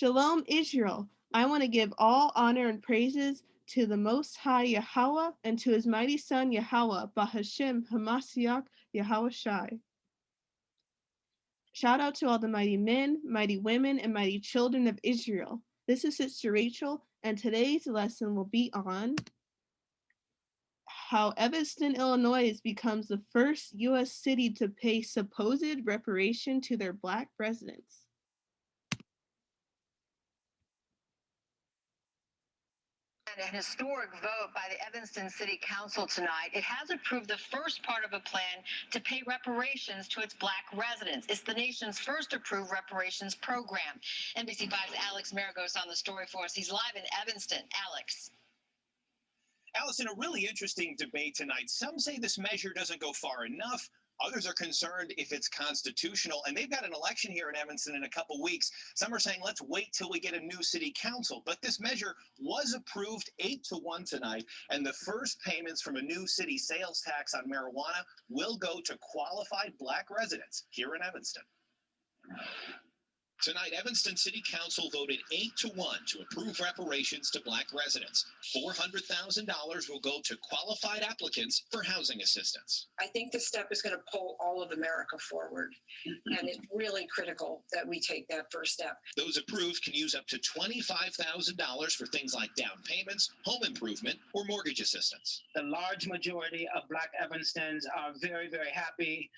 Shalom, Israel. I want to give all honor and praises to the Most High Yahweh and to his mighty Son Yahweh, Bahashem Hamashiach Yahweh Shai. Shout out to all the mighty men, mighty women, and mighty children of Israel. This is Sister Rachel, and today's lesson will be on how Evanston, Illinois becomes the first U.S. city to pay supposed reparation to their Black residents. An historic vote by the Evanston City Council tonight. It has approved the first part of a plan to pay reparations to its Black residents. It's the nation's first approved reparations program. NBC5's Alex Maragos on the story for us. He's live in Evanston. Alex. Allison, a really interesting debate tonight. Some say this measure doesn't go far enough. Others are concerned if it's constitutional, and they've got an election here in Evanston in a couple weeks. Some are saying, let's wait till we get a new city council. But this measure was approved 8-1 tonight, and the first payments from a new city sales tax on marijuana will go to qualified Black residents here in Evanston. Tonight, Evanston City Council voted 8-1 to approve reparations to Black residents. $400,000 will go to qualified applicants for housing assistance. I think this step is going to pull all of America forward, and it's really critical that we take that first step. Those approved can use up to $25,000 for things like down payments, home improvement, or mortgage assistance. The large majority of Black Evanstons are very, very happy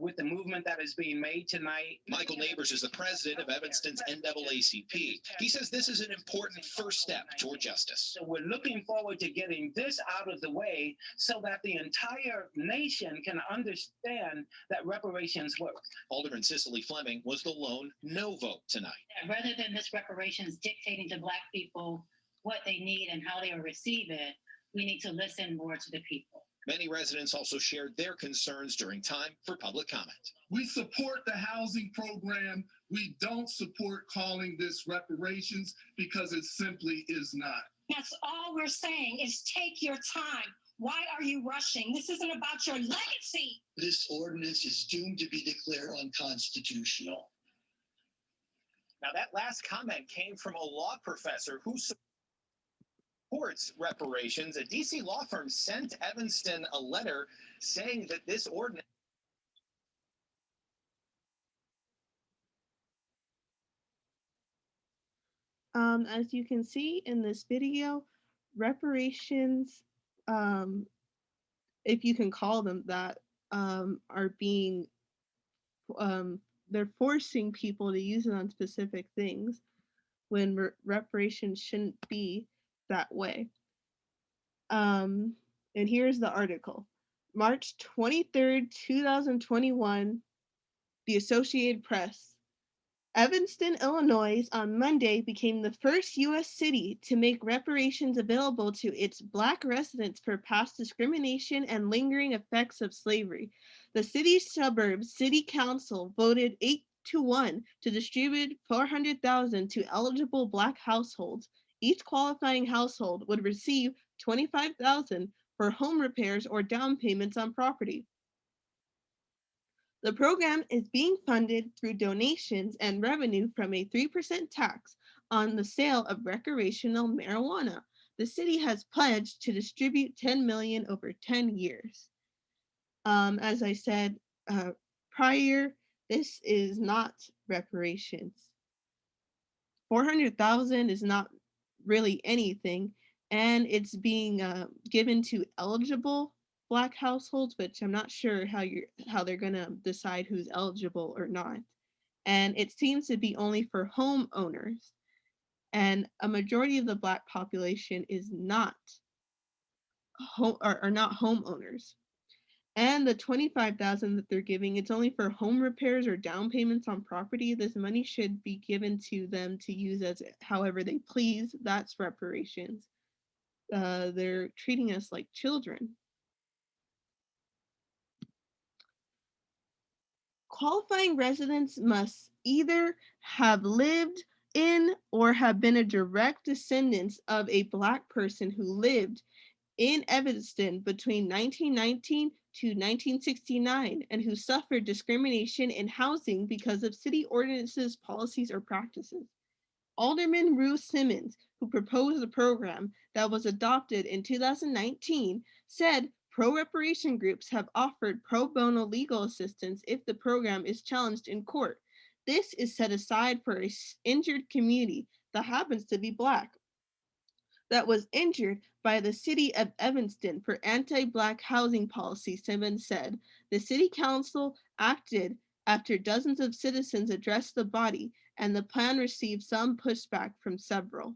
with the movement that is being made tonight. Michael Neighbors is the president of Evanston's NAACP. He says this is an important first step toward justice. So we're looking forward to getting this out of the way so that the entire nation can understand that reparations work. Alderman Cicely Fleming was the lone no vote tonight. Rather than this reparations dictating to Black people what they need and how they will receive it, we need to listen more to the people. Many residents also shared their concerns during time for public comment. We support the housing program. We don't support calling this reparations because it simply is not. That's all we're saying is take your time. Why are you rushing? This isn't about your legacy. This ordinance is doomed to be declared unconstitutional. Now, that last comment came from a law professor who supports reparations. A DC law firm sent Evanston a letter saying that this ordinance as you can see in this video, reparations, if you can call them that, are being, they're forcing people to use it on specific things when reparations shouldn't be that way. And here's the article. March 23rd, 2021, the Associated Press. Evanston, Illinois, on Monday became the first U.S. city to make reparations available to its Black residents for past discrimination and lingering effects of slavery. The city's suburbs city council voted 8-1 to distribute $400,000 to eligible Black households. Each qualifying household would receive $25,000 for home repairs or down payments on property. The program is being funded through donations and revenue from a 3% tax on the sale of recreational marijuana. The city has pledged to distribute $10 million over 10 years. As I said prior, this is not reparations. $400,000 is not really anything, and it's being given to eligible Black households, which I'm not sure how they're going to decide who's eligible or not. And it seems to be only for homeowners. And a majority of the Black population is not not homeowners. And the $25,000 that they're giving, it's only for home repairs or down payments on property. This money should be given to them to use as however they please. That's reparations. They're treating us like children. Qualifying residents must either have lived in or have been a direct descendant of a Black person who lived in Evanston between 1919 to 1969 and who suffered discrimination in housing because of city ordinances, policies, or practices. Alderman Rue Simmons, who proposed the program that was adopted in 2019, said pro-reparation groups have offered pro bono legal assistance if the program is challenged in court. This is set aside for an injured community that happens to be Black, that was injured by the city of Evanston for anti-Black housing policy, Simmons said. The city council acted after dozens of citizens addressed the body, and the plan received some pushback from several.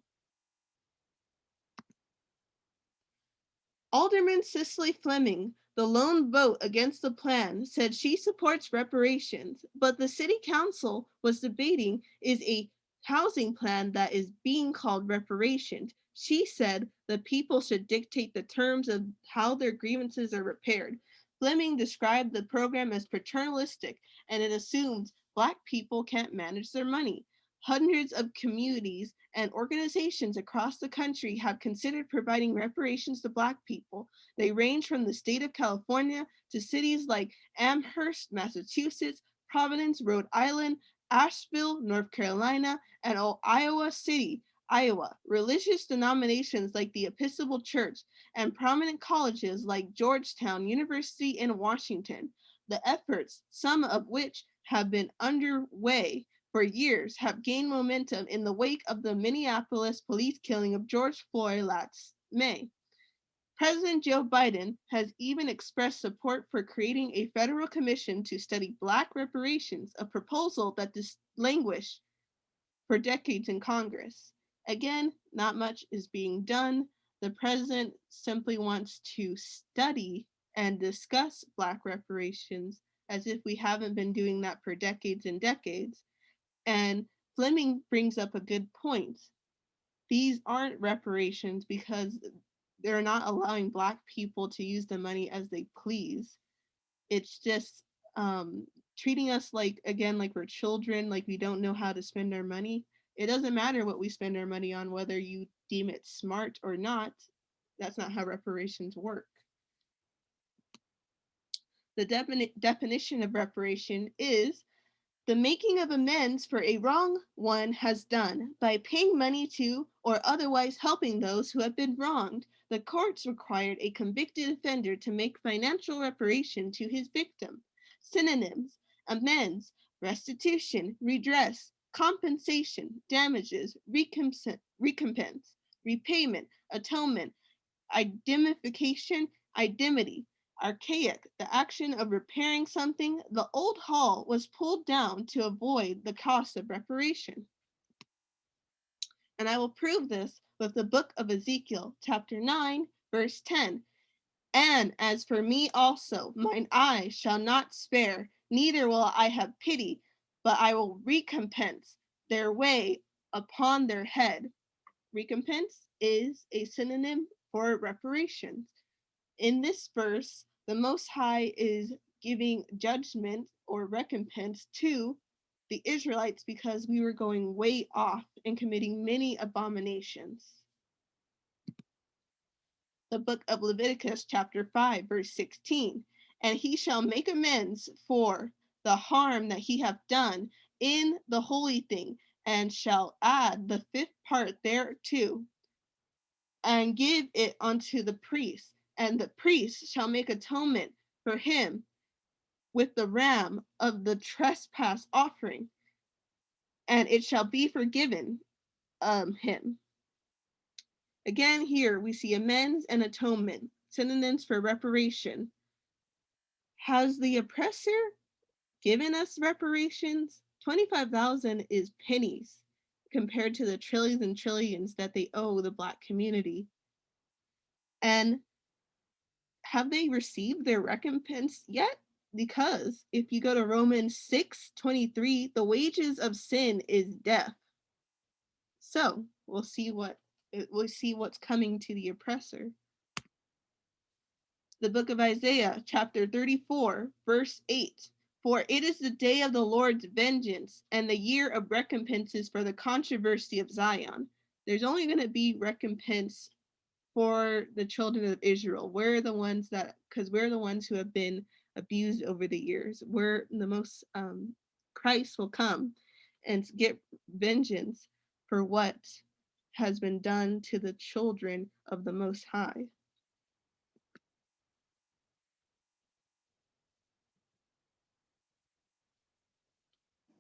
Alderman Cicely Fleming, the lone vote against the plan, said she supports reparations, but the city council was debating is a housing plan that is being called reparations. She said the people should dictate the terms of how their grievances are repaired. Fleming described the program as paternalistic, and it assumes Black people can't manage their money. Hundreds of communities and organizations across the country have considered providing reparations to Black people. They range from the state of California to cities like Amherst, Massachusetts, Providence, Rhode Island, Asheville, North Carolina, and Iowa City, Iowa. Religious denominations like the Episcopal Church and prominent colleges like Georgetown University in Washington. The efforts, some of which have been underway for years, have gained momentum in the wake of the Minneapolis police killing of George Floyd last May. President Joe Biden has even expressed support for creating a federal commission to study Black reparations, a proposal that languished for decades in Congress. Again, not much is being done. The president simply wants to study and discuss Black reparations as if we haven't been doing that for decades and decades. And Fleming brings up a good point. These aren't reparations because they're not allowing Black people to use the money as they please. It's just treating us like, again, like we're children, like we don't know how to spend our money. It doesn't matter what we spend our money on, whether you deem it smart or not. That's not how reparations work. The definition of reparation is the making of amends for a wrong one has done by paying money to or otherwise helping those who have been wronged. The courts required a convicted offender to make financial reparation to his victim. Synonyms: amends, restitution, redress, compensation, damages, recompense, repayment, atonement, indemnification, indemnity. Archaic, the action of repairing something. The old hall was pulled down to avoid the cost of reparation. And I will prove this with the book of Ezekiel, chapter 9, verse 10. And as for me also, mine eye shall not spare, neither will I have pity, but I will recompense their way upon their head. Recompense is a synonym for reparations. In this verse, the Most High is giving judgment or recompense to the Israelites because we were going way off and committing many abominations. The book of Leviticus, chapter 5, verse 16. And he shall make amends for the harm that he hath done in the holy thing, and shall add the fifth part thereto, and give it unto the priest, and the priest shall make atonement for him with the ram of the trespass offering, and it shall be forgiven him. Again, here we see amends and atonement, synonyms for reparation. Has the oppressor given us reparations? 25,000 is pennies compared to the trillions and trillions that they owe the Black community. And have they received their recompense yet? Because if you go to Romans 6:23, the wages of sin is death. So we'll see what's coming to the oppressor. The book of Isaiah, chapter 34, verse 8. For it is the day of the Lord's vengeance and the year of recompenses for the controversy of Zion. There's only going to be recompense for the children of Israel. We're the ones who have been abused over the years. We're the most, Christ will come and get vengeance for what has been done to the children of the Most High.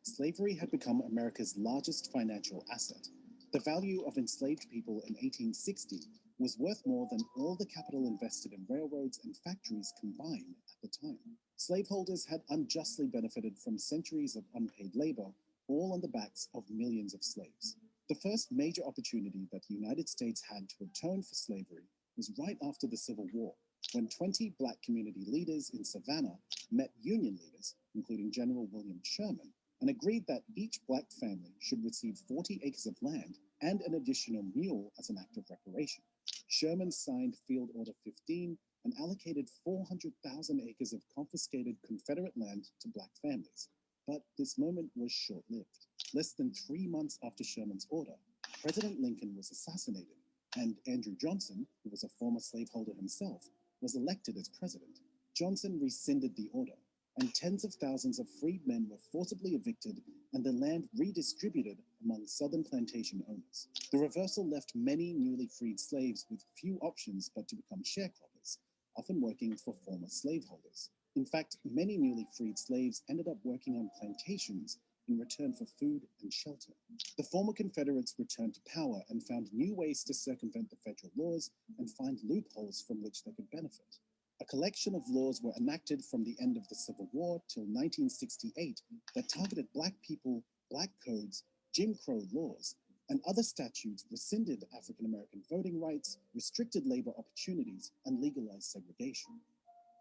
Slavery had become America's largest financial asset. The value of enslaved people in 1860 was worth more than all the capital invested in railroads and factories combined at the time. Slaveholders had unjustly benefited from centuries of unpaid labor, all on the backs of millions of slaves. The first major opportunity that the United States had to atone for slavery was right after the Civil War, when 20 Black community leaders in Savannah met Union leaders, including General William Sherman, and agreed that each Black family should receive 40 acres of land and an additional mule as an act of reparation. Sherman signed Field Order 15 and allocated 400,000 acres of confiscated Confederate land to Black families. But this moment was short-lived. Less than 3 months after Sherman's order, President Lincoln was assassinated, and Andrew Johnson, who was a former slaveholder himself, was elected as president. Johnson rescinded the order, and tens of thousands of freedmen were forcibly evicted and the land redistributed among Southern plantation owners. The reversal left many newly freed slaves with few options but to become sharecroppers, often working for former slaveholders. In fact, many newly freed slaves ended up working on plantations in return for food and shelter. The former Confederates returned to power and found new ways to circumvent the federal laws and find loopholes from which they could benefit. A collection of laws were enacted from the end of the Civil War till 1968 that targeted Black people, Black codes, Jim Crow laws, and other statutes rescinded African American voting rights, restricted labor opportunities, and legalized segregation.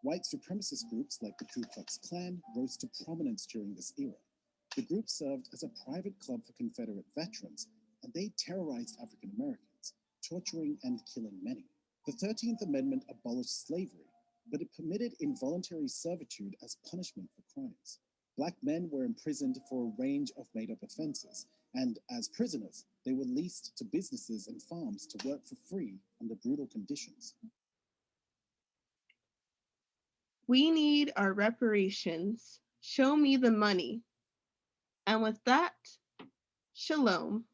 White supremacist groups like the Ku Klux Klan rose to prominence during this era. The group served as a private club for Confederate veterans, and they terrorized African Americans, torturing and killing many. The 13th Amendment abolished slavery, but it permitted involuntary servitude as punishment for crimes. Black men were imprisoned for a range of made-up offenses, and as prisoners, they were leased to businesses and farms to work for free under brutal conditions. We need our reparations. Show me the money. And with that, shalom.